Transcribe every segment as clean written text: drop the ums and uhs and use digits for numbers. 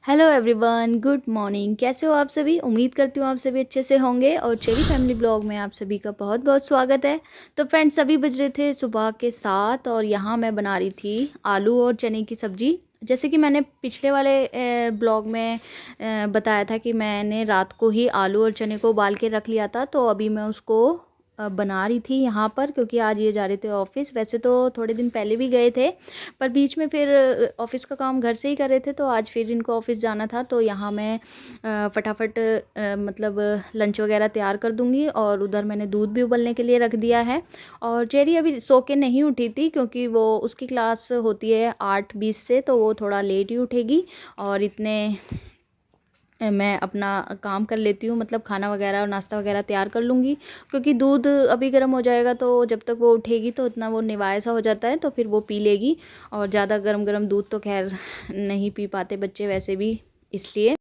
Hello everyone, good morning. कैसे हो आप सभी? उम्मीद करती हूँ आप सभी अच्छे से होंगे और चेरी फैमिली ब्लॉग में आप सभी का बहुत बहुत स्वागत है। तो फ्रेंड्स, अभी बज रहे थे सुबह के 7 और यहाँ मैं बना रही थी आलू और चने की सब्ज़ी। जैसे कि मैंने पिछले वाले ब्लॉग में बताया था कि मैंने रात को ही आलू और चने को उबाल के रख लिया था, तो अभी मैं उसको बना रही थी यहाँ पर, क्योंकि आज ये जा रहे थे ऑफिस। वैसे तो थोड़े दिन पहले भी गए थे, पर बीच में फिर ऑफिस का काम घर से ही कर रहे थे, तो आज फिर इनको ऑफिस जाना था। तो यहाँ मैं फटाफट मतलब लंच वगैरह तैयार कर दूँगी। और उधर मैंने दूध भी उबलने के लिए रख दिया है। और चेरी अभी सो के नहीं उठी थी, क्योंकि वो उसकी क्लास होती है 8:20 से, तो वो थोड़ा लेट ही उठेगी। और इतने मैं अपना काम कर लेती हूँ, मतलब खाना वगैरह और नाश्ता वगैरह तैयार कर लूँगी। क्योंकि दूध अभी गर्म हो जाएगा, तो जब तक वो उठेगी तो इतना वो निवाय सा हो जाता है, तो फिर वो पी लेगी। और ज़्यादा गरम गरम दूध तो खैर नहीं पी पाते बच्चे वैसे भी, इसलिए।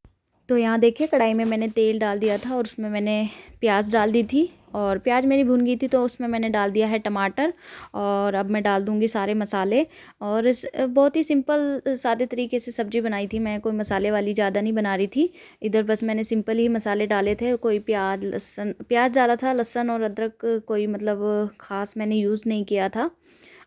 तो यहाँ देखिए, कढ़ाई में मैंने तेल डाल दिया था और उसमें मैंने प्याज डाल दी थी। और प्याज मेरी भुन गई थी, तो उसमें मैंने डाल दिया है टमाटर। और अब मैं डाल दूँगी सारे मसाले। और बहुत ही सिंपल सादे तरीके से सब्ज़ी बनाई थी मैं, कोई मसाले वाली ज़्यादा नहीं बना रही थी। इधर बस मैंने सिंपल ही मसाले डाले थे, कोई प्याज डाला था, लहसुन और अदरक कोई मतलब ख़ास मैंने यूज़ नहीं किया था।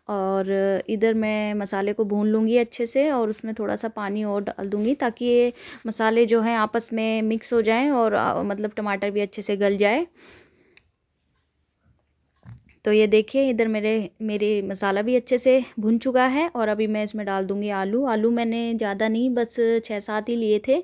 और इधर मैं मसाले को भून लूँगी अच्छे से, और उसमें थोड़ा सा पानी और डाल दूँगी, ताकि ये मसाले जो हैं आपस में मिक्स हो जाएं और मतलब टमाटर भी अच्छे से गल जाए। तो ये देखिए, इधर मेरे मसाला भी अच्छे से भुन चुका है। और अभी मैं इसमें डाल दूँगी आलू। आलू मैंने ज़्यादा नहीं, बस 6-7 ही लिए थे।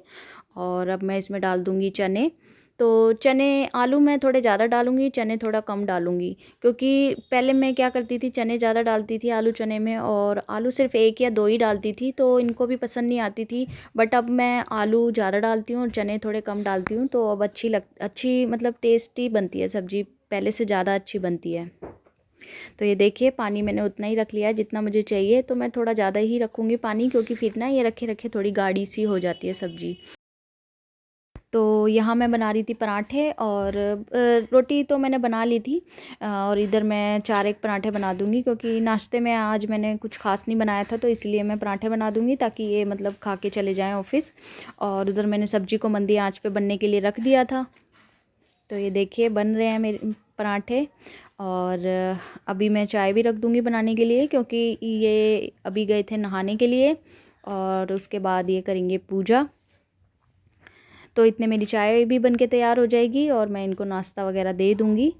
और अब मैं इसमें डाल दूँगी चने। तो चने, आलू मैं थोड़े ज़्यादा डालूँगी, चने थोड़ा कम डालूँगी। क्योंकि पहले मैं क्या करती थी, चने ज़्यादा डालती थी आलू चने में, और आलू सिर्फ 1 या 2 ही डालती थी, तो इनको भी पसंद नहीं आती थी। बट अब मैं आलू ज़्यादा डालती हूँ और चने थोड़े कम डालती हूँ, तो अब अच्छी मतलब टेस्टी बनती है सब्ज़ी, पहले से ज़्यादा अच्छी बनती है। तो ये देखिए, पानी मैंने उतना ही रख लिया है जितना मुझे चाहिए। तो मैं थोड़ा ज़्यादा ही रखूँगी पानी, क्योंकि फिर ना ये रखे रखे थोड़ी गाढ़ी सी हो जाती है सब्ज़ी। तो यहाँ मैं बना रही थी पराठे, और रोटी तो मैंने बना ली थी। और इधर मैं 4 एक पराठे बना दूँगी, क्योंकि नाश्ते में आज मैंने कुछ ख़ास नहीं बनाया था, तो इसलिए मैं पराठे बना दूँगी, ताकि ये मतलब खा के चले जाएँ ऑफ़िस। और उधर मैंने सब्ज़ी को मंदी आँच पे बनने के लिए रख दिया था। तो ये देखिए, बन रहे हैं मेरे पराठे। और अभी मैं चाय भी रख दूँगी बनाने के लिए, क्योंकि ये अभी गए थे नहाने के लिए, और उसके बाद ये करेंगे पूजा। तो इतने मेरी चाय भी बन के तैयार हो जाएगी, और मैं इनको नाश्ता वगैरह दे दूँगी।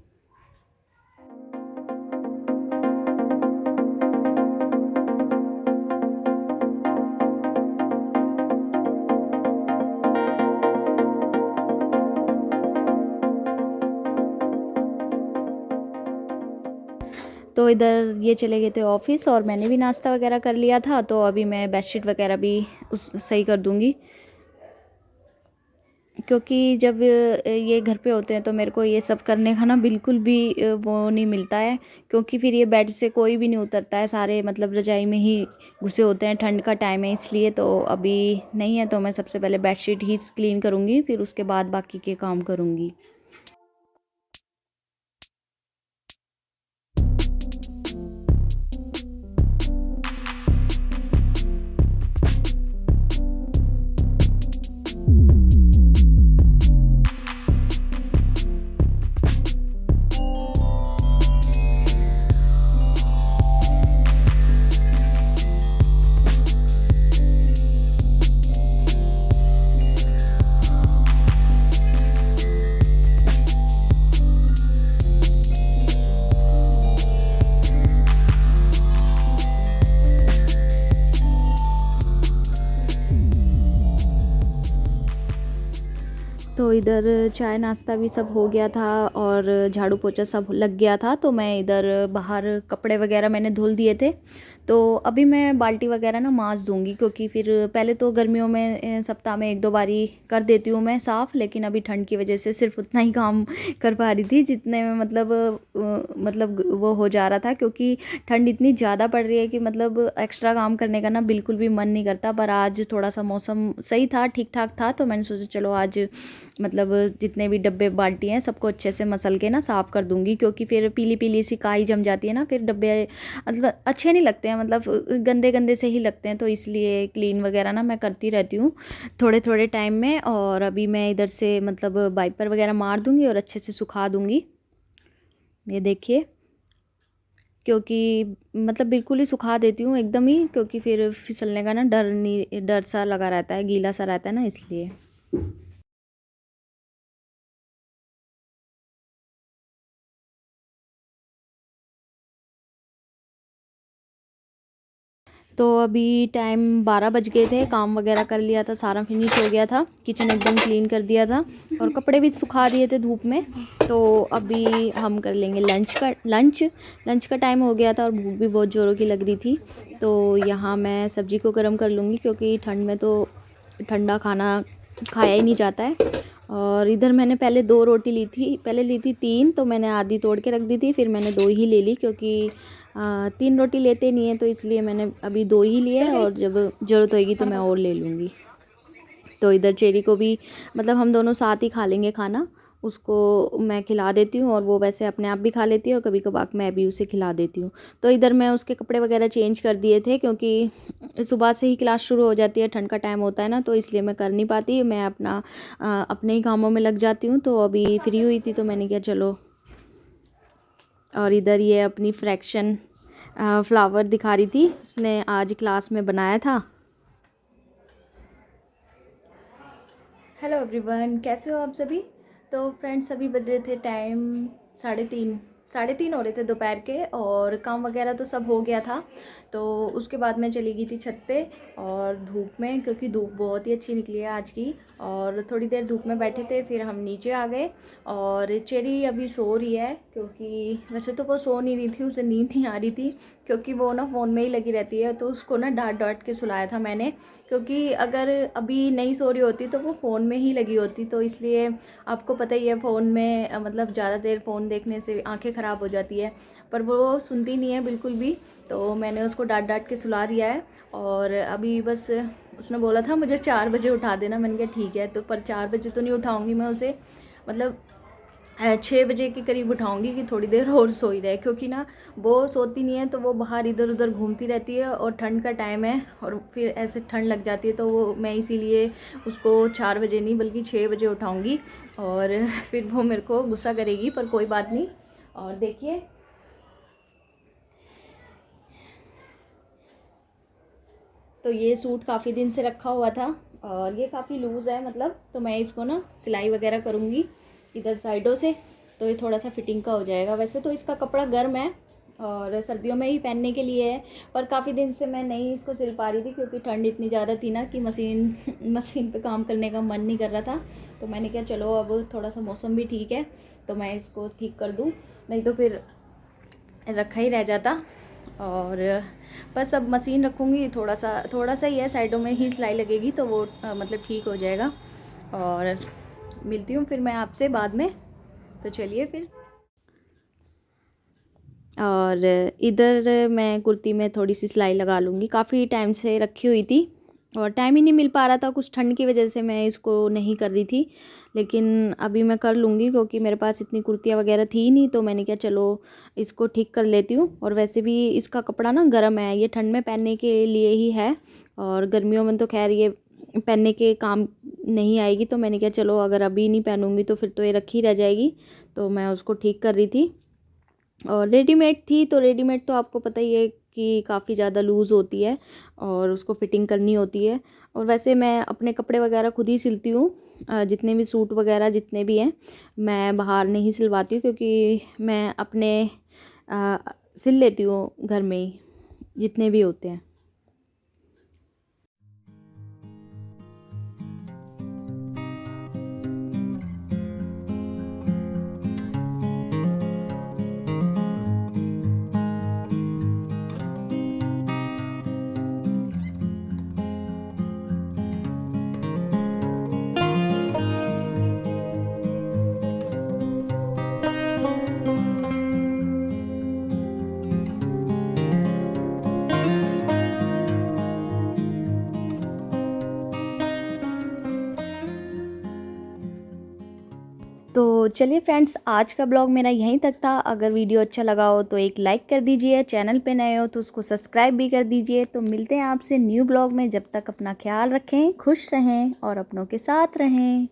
तो इधर ये चले गए थे ऑफ़िस, और मैंने भी नाश्ता वगैरह कर लिया था। तो अभी मैं बेडशीट वगैरह भी उस सही कर दूँगी, क्योंकि जब ये घर पे होते हैं तो मेरे को ये सब करने का ना बिल्कुल भी वो नहीं मिलता है। क्योंकि फिर ये बेड से कोई भी नहीं उतरता है, सारे मतलब रजाई में ही घुसे होते हैं, ठंड का टाइम है इसलिए। तो अभी नहीं है, तो मैं सबसे पहले बेडशीट ही क्लीन करूँगी, फिर उसके बाद बाकी के काम करूँगी। तो इधर चाय नाश्ता भी सब हो गया था, और झाड़ू पोछा सब लग गया था। तो मैं इधर बाहर कपड़े वगैरह मैंने धुल दिए थे। तो अभी मैं बाल्टी वगैरह ना मांज दूंगी, क्योंकि फिर पहले तो गर्मियों में सप्ताह में 1-2 बारी कर देती हूँ मैं साफ़। लेकिन अभी ठंड की वजह से सिर्फ उतना ही काम कर पा रही थी जितने में मतलब वो हो जा रहा था। क्योंकि ठंड इतनी ज़्यादा पड़ रही है कि मतलब एक्स्ट्रा काम करने का ना बिल्कुल भी मन नहीं करता। पर आज थोड़ा सा मौसम सही था, ठीक ठाक था, तो मैंने सोचा चलो आज मतलब जितने भी डब्बे बाल्टी हैं सबको अच्छे से मसल के ना साफ़ कर दूंगी। क्योंकि फिर पीली पीली सी काई जम जाती है ना, फिर डब्बे मतलब अच्छे नहीं लगते हैं। हैं, मतलब गंदे गंदे से ही लगते हैं, तो इसलिए क्लीन वगैरह ना मैं करती रहती हूँ थोड़े थोड़े टाइम में। और अभी मैं इधर से मतलब वाइपर वगैरह मार दूँगी और अच्छे से सुखा दूँगी, ये देखिए। क्योंकि मतलब बिल्कुल ही सुखा देती हूँ एकदम ही, क्योंकि फिर फिसलने का ना डर सा लगा रहता है, गीला सा रहता है ना, इसलिए। तो अभी टाइम 12 बज गए थे, काम वगैरह कर लिया था, सारा फिनिश हो गया था, किचन एकदम क्लीन कर दिया था और कपड़े भी सुखा दिए थे धूप में। तो अभी हम कर लेंगे लंच का टाइम हो गया था और भूख भी बहुत ज़ोरों की लग रही थी। तो यहाँ मैं सब्ज़ी को गर्म कर लूँगी, क्योंकि ठंड में तो ठंडा खाना खाया ही नहीं जाता है। और इधर मैंने पहले 2 रोटी ली थी, पहले ली थी 3, तो मैंने आधी तोड़ के रख दी थी, फिर मैंने 2 ही ले ली, क्योंकि 3 रोटी लेते नहीं है, तो इसलिए मैंने अभी 2 ही लिए और जब ज़रूरत होएगी तो मैं और ले लूँगी। तो इधर चेरी को भी मतलब हम दोनों साथ ही खा लेंगे खाना, उसको मैं खिला देती हूँ और वो वैसे अपने आप भी खा लेती है और कभी कभार मैं भी उसे खिला देती हूँ। तो इधर मैं उसके कपड़े वगैरह चेंज कर दिए थे, क्योंकि सुबह से ही क्लास शुरू हो जाती है, ठंड का टाइम होता है ना, तो इसलिए मैं कर नहीं पाती, मैं अपने ही कामों में लग जाती हूँ। तो अभी फ्री हुई थी तो मैंने कहा चलो। और इधर ये अपनी फ्रैक्शन फ्लावर दिखा रही थी, उसने आज क्लास में बनाया था। हेलो एवरीवन, कैसे हो आप सभी। तो फ्रेंड्स अभी बज रहे थे टाइम 3:30 हो रहे थे दोपहर के, और काम वगैरह तो सब हो गया था। तो उसके बाद मैं चली गई थी छत पे और धूप में, क्योंकि धूप बहुत ही अच्छी निकली है आज की, और थोड़ी देर धूप में बैठे थे, फिर हम नीचे आ गए। और चेरी अभी सो रही है, क्योंकि वैसे तो वो सो नहीं रही थी, उसे नींद नहीं आ रही थी, क्योंकि वो ना फ़ोन में ही लगी रहती है। तो उसको ना डांट डांट के सुलाया था मैंने, क्योंकि अगर अभी नहीं सो रही होती तो वो फ़ोन में ही लगी होती। तो इसलिए आपको पता ही है, फ़ोन में मतलब ज़्यादा देर फ़ोन देखने से आंखें ख़राब हो जाती है, पर वो सुनती नहीं है बिल्कुल भी। तो मैंने उसको डांट डांट के सुला दिया है। और अभी बस उसने बोला था मुझे 4 बजे उठा देना, मैंने कहा ठीक है। तो पर 4 बजे तो नहीं उठाऊँगी मैं उसे, मतलब 6 बजे के करीब उठाऊंगी कि थोड़ी देर और सोई रहे, क्योंकि ना वो सोती नहीं है, तो वो बाहर इधर उधर घूमती रहती है और ठंड का टाइम है और फिर ऐसे ठंड लग जाती है। तो वो मैं इसीलिए उसको 4 बजे नहीं बल्कि 6 बजे उठाऊंगी, और फिर वो मेरे को गुस्सा करेगी, पर कोई बात नहीं। और देखिए, तो ये सूट काफ़ी दिन से रखा हुआ था और ये काफ़ी लूज़ है मतलब, तो मैं इसको ना सिलाई वगैरह करूँगी इधर साइडों से, तो ये थोड़ा सा फिटिंग का हो जाएगा। वैसे तो इसका कपड़ा गर्म है और सर्दियों में ही पहनने के लिए है, पर काफ़ी दिन से मैं नहीं इसको सिल पा रही थी, क्योंकि ठंड इतनी ज़्यादा थी ना कि मशीन पे काम करने का मन नहीं कर रहा था। तो मैंने कहा चलो अब थोड़ा सा मौसम भी ठीक है तो मैं इसको ठीक कर दूँ, नहीं तो फिर रखा ही रह जाता। और बस अब मशीन रखूँगी, थोड़ा सा ही है, साइडों में ही सिलाई लगेगी, तो वो मतलब ठीक हो जाएगा। और मिलती हूँ फिर मैं आपसे बाद में, तो चलिए फिर। और इधर मैं कुर्ती में थोड़ी सी सिलाई लगा लूँगी, काफ़ी टाइम से रखी हुई थी और टाइम ही नहीं मिल पा रहा था, कुछ ठंड की वजह से मैं इसको नहीं कर रही थी। लेकिन अभी मैं कर लूँगी, क्योंकि मेरे पास इतनी कुर्तियाँ वगैरह थी नहीं, तो मैंने क्या चलो इसको ठीक कर लेती हूँ। और वैसे भी इसका कपड़ा ना गर्म है, ये ठंड में पहनने के लिए ही है, और गर्मियों में तो खैर ये पहनने के काम नहीं आएगी। तो मैंने क्या चलो अगर अभी नहीं पहनूँगी तो फिर तो ये रखी रह जाएगी, तो मैं उसको ठीक कर रही थी। और रेडीमेड थी, तो रेडीमेड तो आपको पता ही है कि काफ़ी ज़्यादा लूज़ होती है और उसको फिटिंग करनी होती है। और वैसे मैं अपने कपड़े वगैरह खुद ही सिलती हूँ, जितने भी सूट वगैरह जितने भी हैं मैं बाहर नहीं सिलवाती हूँ, क्योंकि मैं अपने सिल लेती हूँ घर में ही जितने भी होते हैं। तो चलिए फ्रेंड्स, आज का ब्लॉग मेरा यहीं तक था। अगर वीडियो अच्छा लगा हो तो एक लाइक कर दीजिए, चैनल पे नए हो तो उसको सब्सक्राइब भी कर दीजिए। तो मिलते हैं आपसे न्यू ब्लॉग में, जब तक अपना ख्याल रखें, खुश रहें और अपनों के साथ रहें।